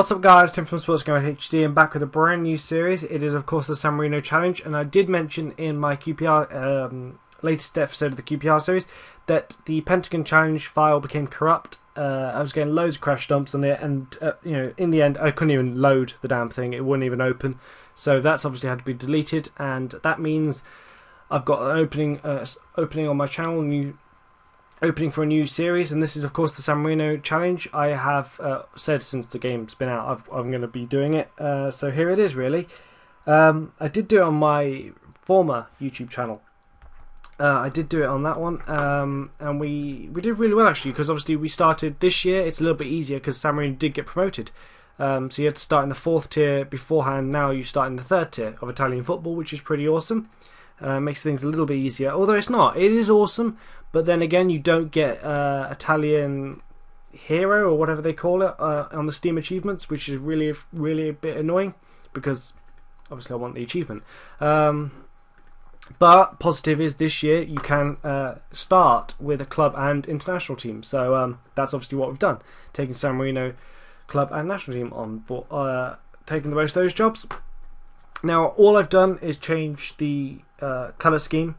What's up guys, Tim from Sports Gamer HD and back with a brand new series. It is of course the San Marino Challenge, and I did mention in my QPR latest episode of the QPR series that the Pentagon Challenge file became corrupt. I was getting loads of crash dumps on it, and in the end I couldn't even load the damn thing. It wouldn't even open, so that's obviously had to be deleted, and that means I've got an opening on my channel, opening for a new series, and this is of course the San Marino Challenge. I have said since the game's been out I'm going to be doing it, so here it is really. I did do it on my former YouTube channel. I did do it on that one, and we did really well actually, because obviously we started this year. It's a little bit easier because San Marino did get promoted, so you had to start in the 4th tier beforehand. Now you start in the 3rd tier of Italian football, which is pretty awesome. Makes things a little bit easier, although it's not. It is awesome, but then again, you don't get Italian hero or whatever they call it on the Steam achievements, which is really a bit annoying, because obviously I want the achievement. But positive is this year you can start with a club and international team, so that's obviously what we've done, taking San Marino club and national team on board, taking most of those jobs. Now all I've done is change the colour scheme,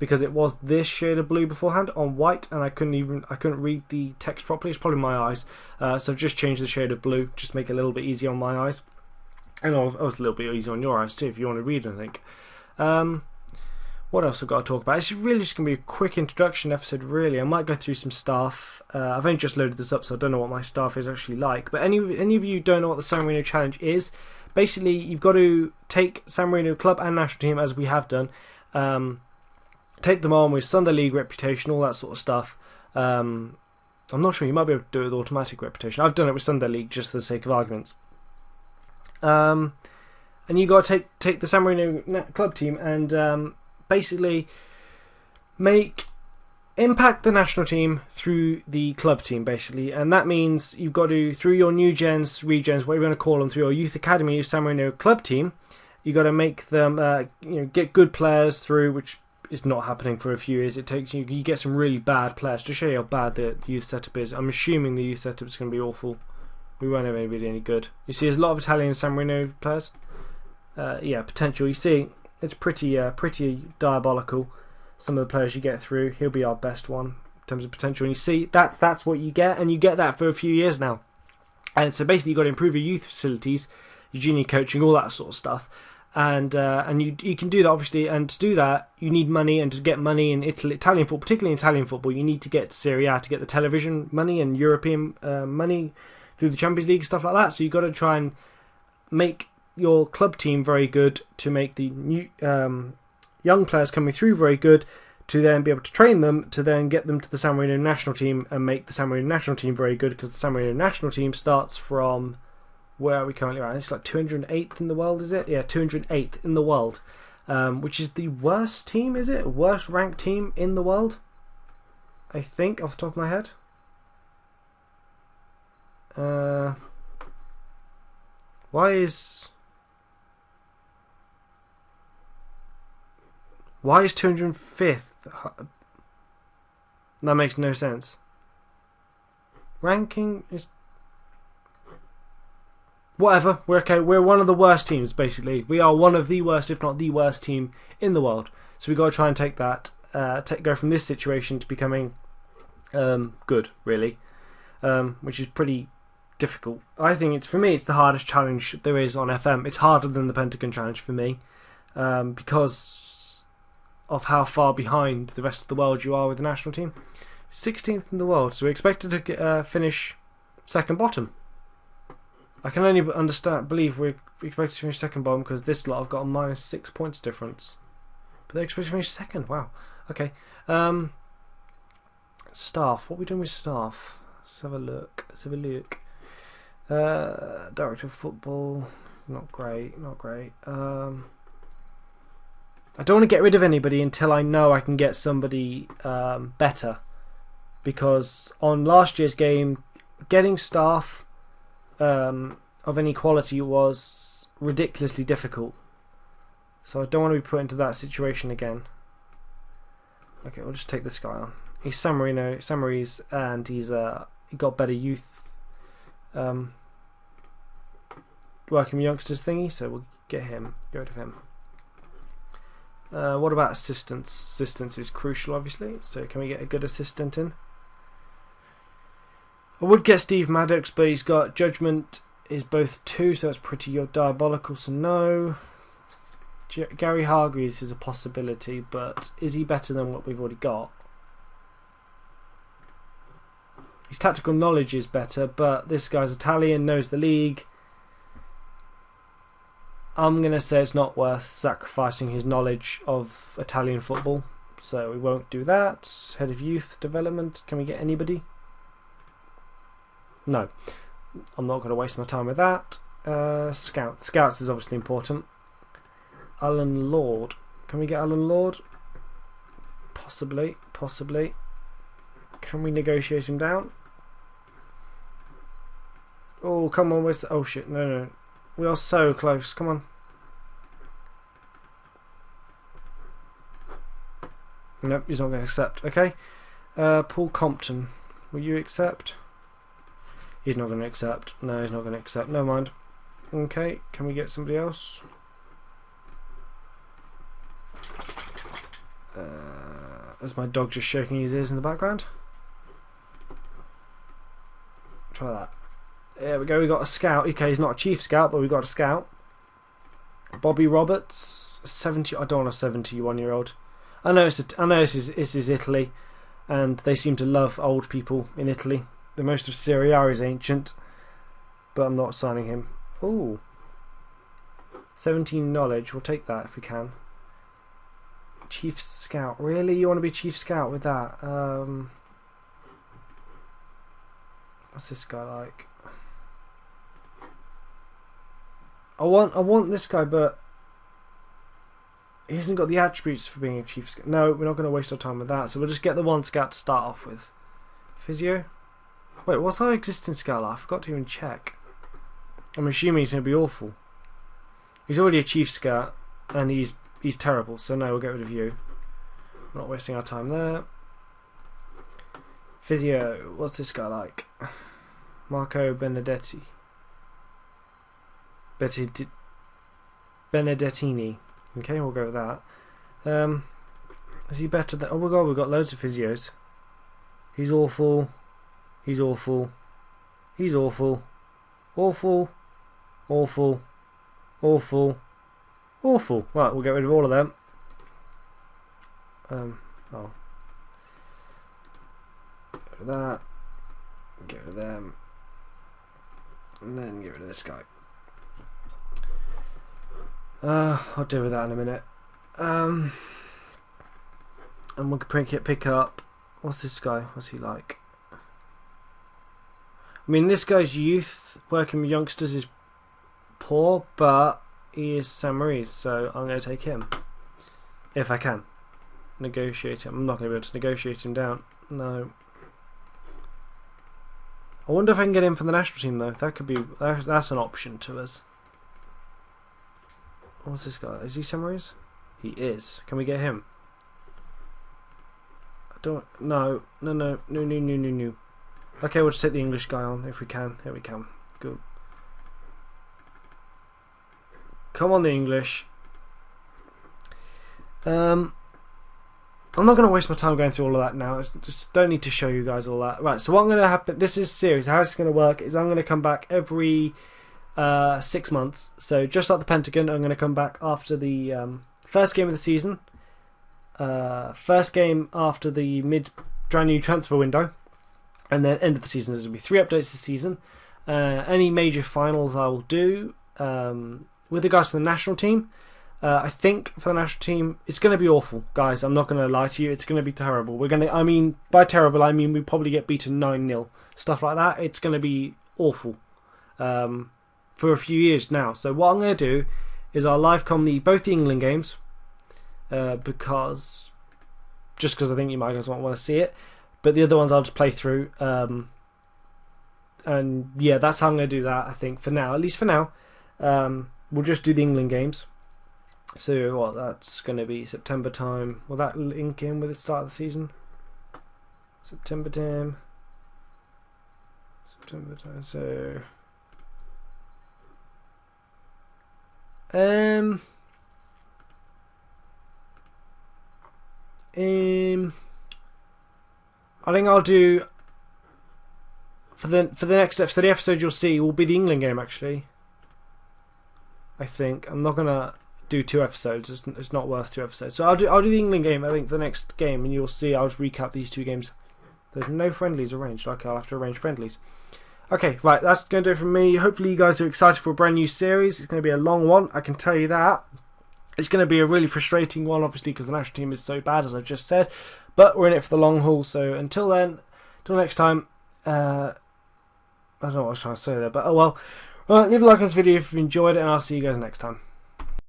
because it was this shade of blue beforehand on white, and I couldn't read the text properly. It's probably my eyes, so I've just changed the shade of blue, just to make it a little bit easier on my eyes, and also a little bit easier on your eyes too if you want to read anything. What else I've got to talk about? It's really just going to be a quick introduction episode really. I might go through some stuff. I've only just loaded this up, so I don't know what my staff is actually like, but any of you who don't know what the San Marino Challenge is, basically you've got to take San Marino club and national team, as we have done, take them on with Sunday League reputation, all that sort of stuff. I'm not sure, you might be able to do it with automatic reputation. I've done it with Sunday League just for the sake of arguments. And you got to take the San Marino club team and basically impact the national team through the club team, basically, and that means you've got to, through your new gens, regens, whatever you want to call them, through your youth academy San Marino club team, you got to make them get good players through, which is not happening for a few years. It takes you get some really bad players to show you how bad the youth setup is. I'm assuming the youth setup is going to be awful. We won't have anybody any good. You see, there's a lot of Italian San Marino players. Yeah, potential. You see, it's pretty diabolical. Some of the players you get through. He'll be our best one in terms of potential. And you see, that's what you get, and you get that for a few years now. And so basically, you've got to improve your youth facilities, your junior coaching, all that sort of stuff. And you can do that obviously. And to do that, you need money, and to get money in Italian football, particularly in Italian football, you need to get Serie A to get the television money and European money through the Champions League, stuff like that. So you've got to try and make your club team very good, to make the new young players coming through very good, to then be able to train them, to then get them to the San Marino national team and make the San Marino national team very good, because the San Marino national team starts from, where are we currently at? It's like 208th in the world, is it? Yeah, 208th in the world, which is the worst team, is it? Worst ranked team in the world, I think, off the top of my head. Why is 205th? That makes no sense. Ranking is whatever. We're okay. We're one of the worst teams, basically. We are one of the worst, if not the worst team in the world. So we got to try and take that, go from this situation to becoming good, really, which is pretty difficult. I think for me it's the hardest challenge there is on FM. It's harder than the Pentagon Challenge for me, because of how far behind the rest of the world you are with the national team. 16th in the world, so we're expected to finish second bottom. I can only believe we're expected to finish second bottom, because this lot have got a -6 points difference, but they're expected to finish second. Wow. Okay. Staff. What are we doing with staff? Let's have a look. Director of football. Not great. I don't want to get rid of anybody until I know I can get somebody better, because on last year's game, getting staff of any quality was ridiculously difficult. So I don't want to be put into that situation again. Okay, we'll just take this guy on. He's San Marino's, and he's got better youth working with youngsters thingy, so we'll get him. Get rid of him. What about assistance? Assistance is crucial, obviously. So can we get a good assistant in? I would get Steve Maddox, but he's got judgment is both 2, so that's pretty diabolical. So no. Gary Hargreaves is a possibility, but is he better than what we've already got? His tactical knowledge is better, but this guy's Italian, knows the league. I'm going to say it's not worth sacrificing his knowledge of Italian football, so we won't do that. Head of Youth Development, can we get anybody? No, I'm not going to waste my time with that. Scouts is obviously important. Alan Lord, can we get Alan Lord? Possibly. Can we negotiate him down? Oh, come on, oh shit, no. We are so close, come on. Nope, he's not going to accept. Okay. Paul Compton, will you accept? He's not going to accept. No, he's not going to accept. Never mind. Okay, can we get somebody else? There's my dog just shaking his ears in the background. Try that. There we go, we got a scout. Okay, he's not a chief scout, but we got a scout. Bobby Roberts, 70. I don't want a 71-year-old. I know this is Italy, and they seem to love old people in Italy. The most of Serie A is ancient, but I'm not signing him. Ooh, 17 knowledge. We'll take that if we can. Chief scout. Really, you want to be chief scout with that? What's this guy like? I want this guy, but he hasn't got the attributes for being a chief scout. No, we're not going to waste our time with that. So we'll just get the one scout to start off with. Physio. Wait, what's our existing scout like? I forgot to even check. I'm assuming he's going to be awful. He's already a chief scout, and he's terrible. So no, we'll get rid of you. Not wasting our time there. Physio. What's this guy like? Marco Benedetti. Benedettini. Okay, we'll go with that. Is he better than... Oh my god, we've got loads of physios. He's awful. He's awful. He's awful. Awful. Awful. Awful. Awful. Right, we'll get rid of all of them. Oh. Get rid of that. Get rid of them. And then get rid of this guy. I'll deal with that in a minute. And we can pick up. What's this guy? What's he like? I mean, this guy's youth working with youngsters is poor, but he is San Maurice, so I'm going to take him if I can negotiate him. I'm not going to be able to negotiate him down. No. I wonder if I can get him for the national team though. That could be. That's an option to us. What's this guy? Is he San Maurice? He is. Can we get him? I don't. No. Okay, we'll just take the English guy on if we can. Here we can. Good. Come on, the English. I'm not going to waste my time going through all of that now. I just don't need to show you guys all that. Right, so what I'm going to happen... This is serious. How it's going to work is I'm going to come back every 6 months. So just like the Pentagon, I'm going to come back after the first game of the season. First game after the mid-January transfer window. And then end of the season. There's going to be 3 updates this season. Any major finals I will do. With regards to the national team, I think for the national team, it's going to be awful, guys. I'm not going to lie to you. It's going to be terrible. I mean, by terrible, I mean we probably get beaten 9-0. Stuff like that. It's going to be awful for a few years now. So what I'm going to do is I'll live com both the England games because I think you might guys want to see it. But the other ones I'll just play through. And yeah, that's how I'm going to do that, I think, for now. At least for now. We'll just do the England games. So what? That's going to be September time. Will that link in with the start of the season? September time. So I think I'll do for the next episode. The episode you'll see will be the England game. Actually, I think I'm not gonna do 2 episodes. It's not worth 2 episodes. So I'll do the England game. I think the next game, and you'll see. I'll just recap these 2 games. There's no friendlies arranged. Okay, I'll have to arrange friendlies. Okay, right, that's going to do it from me. Hopefully you guys are excited for a brand new series. It's going to be a long one, I can tell you that. It's going to be a really frustrating one, obviously, because the national team is so bad, as I've just said. But we're in it for the long haul, so until then, until next time, I don't know what I was trying to say there, but oh well. Right, leave a like on this video if you enjoyed it, and I'll see you guys next time.